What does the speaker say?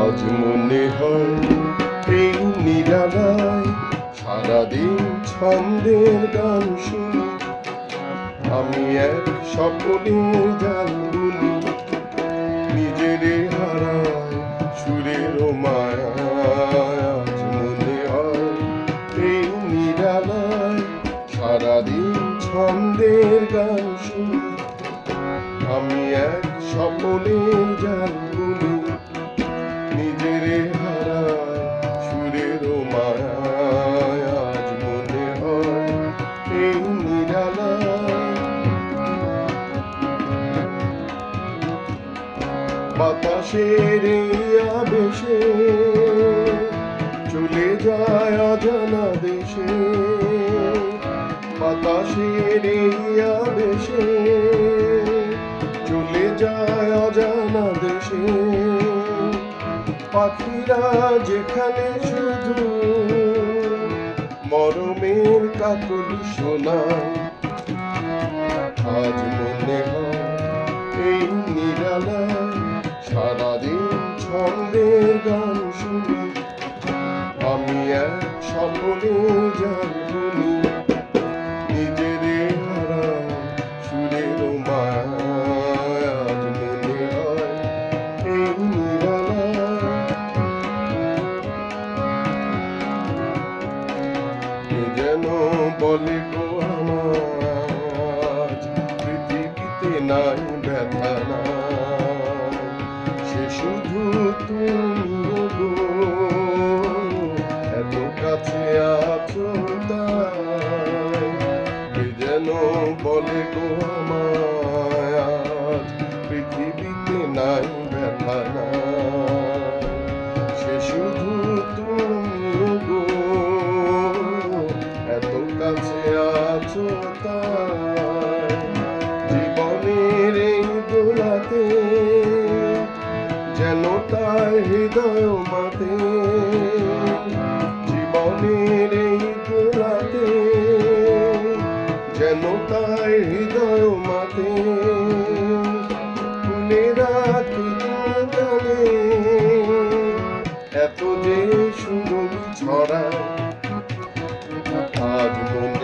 আজ মনে হয় এই নিরালায় সারাদিন ছন্দের গান শুনি, আমি এক স্বপ্নের জাল বুনি, নিজেরে হারায় সুরের মায়ায়। আজ মনে হয় এই নিরালায় সারাদিন ছন্দের গান শুনি, আমি এক স্বপ্নের জাল বুনি, নিজেরে হারায় সুরের মায়ায়। আজ মনে হয় এই নিরালায় বাতাসের এই আবেশে চলে যায় অজানা দেশে, বাতাসের এই আবেশে চলে যায় অজানা দেশে। পাখিরা যেখানে শুধু মরমের কাকল শোনায়, আজ মনে হয় এই নিরালায় সারাদিন ছন্দের গান শুনি, আমি এক স্বপ্নের জাল বুনি, নিজেরে হারায় সুরের মায়ায়। আজ মনে হয় এই নিরালায় কে যেন বলে গো আমার পৃথিবীতে নাই ব্যথা নাই, সে শুধু তুমি গো, এত কাছে আছো তাই। কে যেন বলে গো আমায় আজ পৃথিবীতে নাই ব্যথা নাই, সে শুধু তুমি গো, এত কাছে আছো তাই। জীবনের এই দোলাতে যেন তার হৃদয় মাতে, জীবনের এই দোলাতে যেন তার হৃদয় মাতে। ফুলেরা কি জানে এত যে সুন্দর ছড়ায়, আজ মনে